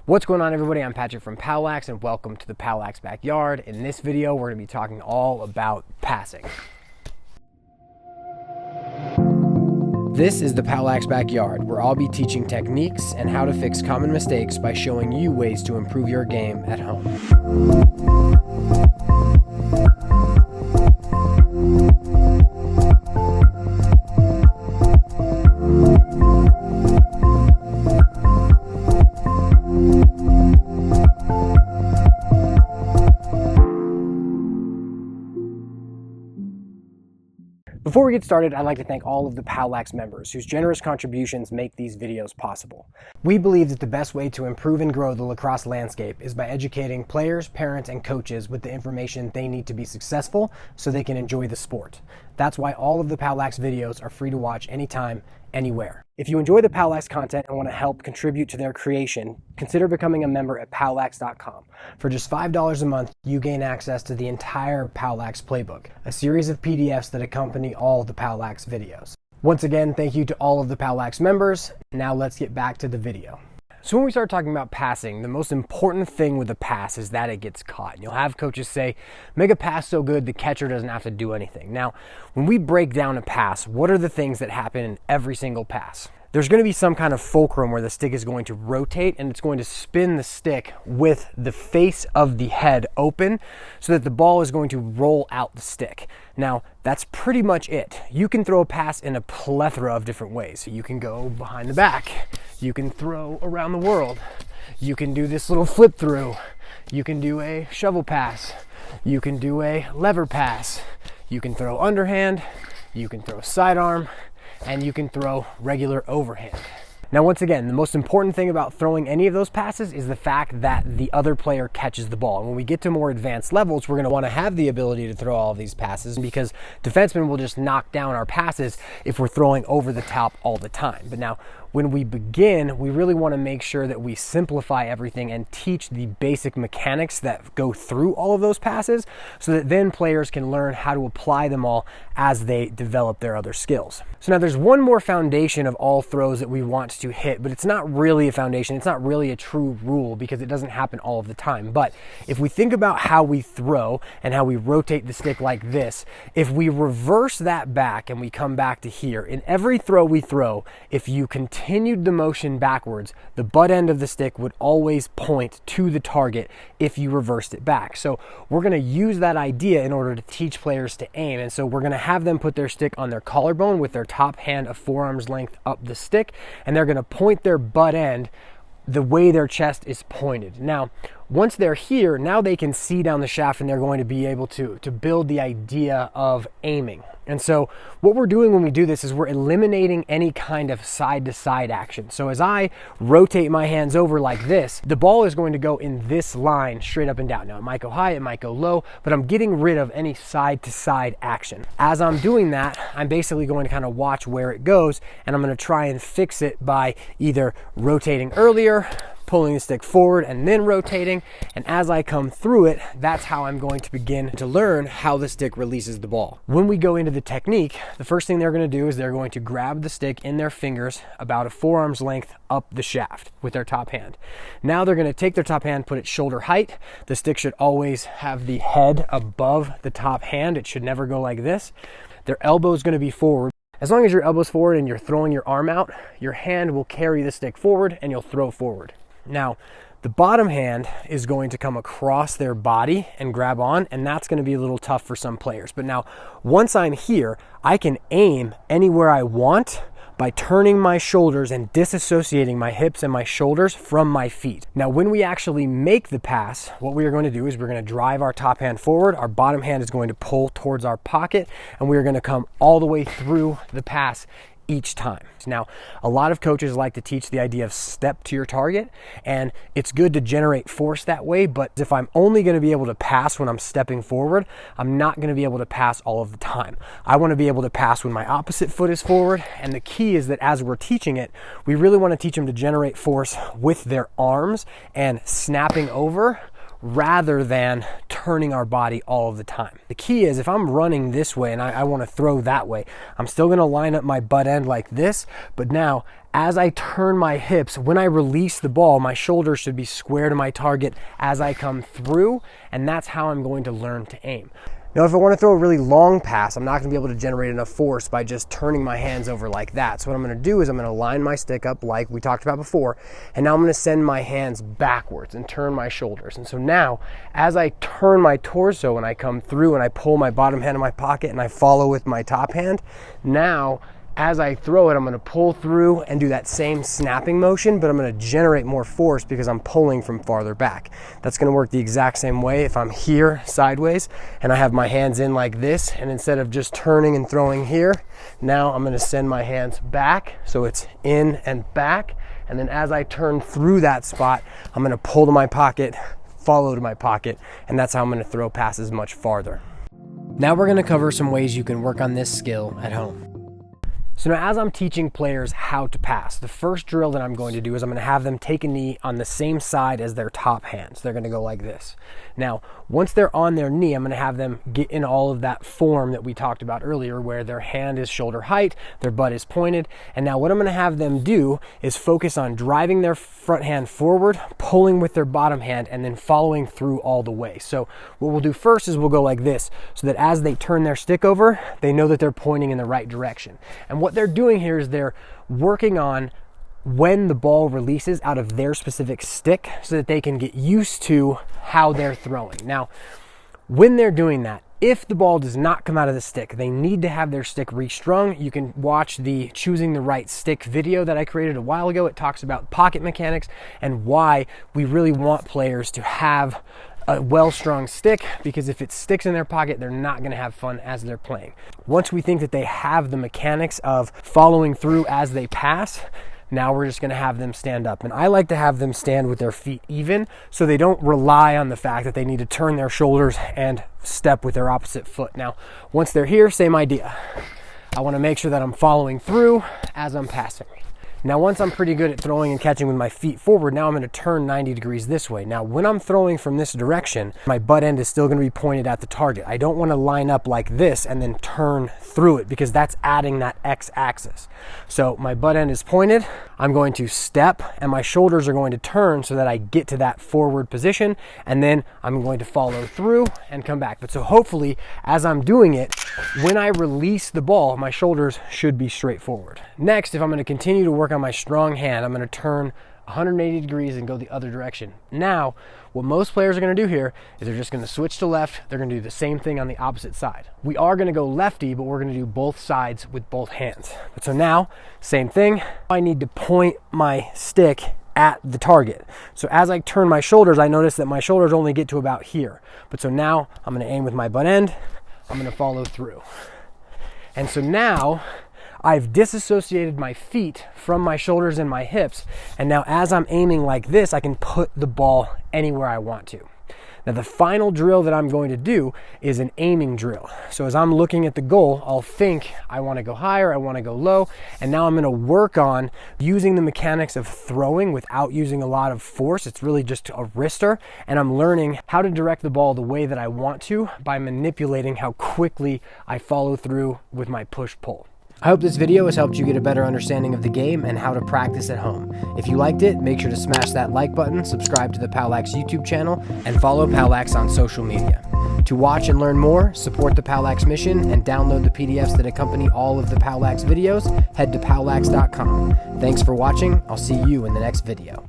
What's going on, everybody? I'm Patrick from POWLAX and welcome to the POWLAX backyard. In this video, we're going to be talking all about passing. This is the POWLAX backyard, where I'll be teaching techniques and how to fix common mistakes by showing you ways to improve your game at home. Before we get started, I'd like to thank all of the POWLAX members whose generous contributions make these videos possible. We believe that the best way to improve and grow the lacrosse landscape is by educating players, parents, and coaches with the information they need to be successful so they can enjoy the sport. That's why all of the POWLAX videos are free to watch anytime, anywhere. If you enjoy the POWLAX content and want to help contribute to their creation, consider becoming a member at POWLAX.com. For just $5 a month, you gain access to the entire POWLAX playbook, a series of PDFs that accompany all the POWLAX videos. Once again, thank you to all of the POWLAX members. Now let's get back to the video. So when we start talking about passing, the most important thing with a pass is that it gets caught. And you'll have coaches say, make a pass so good the catcher doesn't have to do anything. Now, when we break down a pass, what are the things that happen in every single pass? There's going to be some kind of fulcrum where the stick is going to rotate and it's going to spin the stick with the face of the head open so that the ball is going to roll out the stick. Now, that's pretty much it. You can throw a pass in a plethora of different ways. You can go behind the back. You can throw around the world. You can do this little flip through. You can do a shovel pass. You can do a lever pass. You can throw underhand. You can throw sidearm. And you can throw regular overhand. Now, once again, the most important thing about throwing any of those passes is the fact that the other player catches the ball. And when we get to more advanced levels, we're going to want to have the ability to throw all of these passes because defensemen will just knock down our passes if we're throwing over the top all the time. But now, when we begin, we really want to make sure that we simplify everything and teach the basic mechanics that go through all of those passes so that then players can learn how to apply them all as they develop their other skills. So now there's one more foundation of all throws that we want to hit, but it's not really a foundation. It's not really a true rule because it doesn't happen all of the time. But if we think about how we throw and how we rotate the stick like this, if we reverse that back and we come back to here, in every throw we throw, if you continued the motion backwards, the butt end of the stick would always point to the target if you reversed it back. So we're going to use that idea in order to teach players to aim. And so we're going to have them put their stick on their collarbone with their top hand a forearm's length up the stick, and they're going to point their butt end the way their chest is pointed. Now, once they're here, now they can see down the shaft and they're going to be able to build the idea of aiming. And so what we're doing when we do this is we're eliminating any kind of side-to-side action. So as I rotate my hands over like this, the ball is going to go in this line straight up and down. Now, it might go high, it might go low, but I'm getting rid of any side-to-side action. As I'm doing that, I'm basically going to kind of watch where it goes, and I'm going to try and fix it by either rotating earlier, pulling the stick forward and then rotating, and as I come through it, that's how I'm going to begin to learn how the stick releases the ball. When we go into the technique, the first thing they're going to do is they're going to grab the stick in their fingers about a forearm's length up the shaft with their top hand. Now they're going to take their top hand, put it shoulder height. The stick should always have the head above the top hand. It should never go like this. Their elbow is going to be forward. As long as your elbow's forward and you're throwing your arm out, your hand will carry the stick forward and you'll throw forward. Now, the bottom hand is going to come across their body and grab on, and that's going to be a little tough for some players. But now, once I'm here, I can aim anywhere I want by turning my shoulders and disassociating my hips and my shoulders from my feet. Now, when we actually make the pass, what we are going to do is we're going to drive our top hand forward, our bottom hand is going to pull towards our pocket, and we are going to come all the way through the pass each time. Now, a lot of coaches like to teach the idea of step to your target, and it's good to generate force that way, but if I'm only going to be able to pass when I'm stepping forward, I'm not going to be able to pass all of the time. I want to be able to pass when my opposite foot is forward, and the key is that as we're teaching it, we really want to teach them to generate force with their arms and snapping over rather than turning our body all of the time. The key is if I'm running this way and I want to throw that way, I'm still going to line up my butt end like this, but now as I turn my hips, when I release the ball, my shoulders should be square to my target as I come through, and that's how I'm going to learn to aim. Now, if I want to throw a really long pass, I'm not going to be able to generate enough force by just turning my hands over like that. So what I'm going to do is I'm going to line my stick up like we talked about before, and now I'm going to send my hands backwards and turn my shoulders. And so now, as I turn my torso and I come through and I pull my bottom hand in my pocket and I follow with my top hand, now as I throw it, I'm going to pull through and do that same snapping motion, but I'm going to generate more force because I'm pulling from farther back. That's going to work the exact same way if I'm here sideways and I have my hands in like this, and instead of just turning and throwing here, now I'm going to send my hands back so it's in and back, and then as I turn through that spot, I'm going to pull to my pocket, follow to my pocket, and that's how I'm going to throw passes much farther. Now we're going to cover some ways you can work on this skill at home. So now as I'm teaching players how to pass, the first drill that I'm going to do is I'm going to have them take a knee on the same side as their top hand. So they're going to go like this. Now, once they're on their knee, I'm going to have them get in all of that form that we talked about earlier where their hand is shoulder height, their butt is pointed. And now what I'm going to have them do is focus on driving their front hand forward, pulling with their bottom hand, and then following through all the way. So what we'll do first is we'll go like this so that as they turn their stick over, they know that they're pointing in the right direction. And what they're doing here is they're working on when the ball releases out of their specific stick so that they can get used to how they're throwing. Now, when they're doing that, if the ball does not come out of the stick, they need to have their stick restrung. You can watch the Choosing the Right Stick video that I created a while ago. It talks about pocket mechanics and why we really want players to have a well-strung stick, because if it sticks in their pocket, they're not going to have fun as they're playing. Once we think that they have the mechanics of following through as they pass, now we're just going to have them stand up. And I like to have them stand with their feet even so they don't rely on the fact that they need to turn their shoulders and step with their opposite foot. Now, once they're here, same idea. I want to make sure that I'm following through as I'm passing. Now, once I'm pretty good at throwing and catching with my feet forward, now I'm going to turn 90 degrees this way. Now, when I'm throwing from this direction, my butt end is still going to be pointed at the target. I don't want to line up like this and then turn through it because that's adding that x-axis. So my butt end is pointed. I'm going to step and my shoulders are going to turn so that I get to that forward position, and then I'm going to follow through and come back. But so hopefully, as I'm doing it, when I release the ball, my shoulders should be straight forward. Next, if I'm going to continue to work on my strong hand, I'm going to turn 180 degrees and go the other direction. Now, what most players are going to do here is they're just going to switch to left. They're going to do the same thing on the opposite side. We are going to go lefty, but we're going to do both sides with both hands. But so now, same thing. I need to point my stick at the target. So as I turn my shoulders, I notice that my shoulders only get to about here. But so now I'm going to aim with my butt end. I'm going to follow through. And so now I've disassociated my feet from my shoulders and my hips, and now as I'm aiming like this, I can put the ball anywhere I want to. Now the final drill that I'm going to do is an aiming drill. So as I'm looking at the goal, I'll think I want to go higher, I want to go low, and now I'm going to work on using the mechanics of throwing without using a lot of force. It's really just a wrister, and I'm learning how to direct the ball the way that I want to by manipulating how quickly I follow through with my push-pull. I hope this video has helped you get a better understanding of the game and how to practice at home. If you liked it, make sure to smash that like button, subscribe to the POWLAX YouTube channel, and follow POWLAX on social media. To watch and learn more, support the POWLAX mission, and download the PDFs that accompany all of the POWLAX videos, head to POWLAX.com. Thanks for watching. I'll see you in the next video.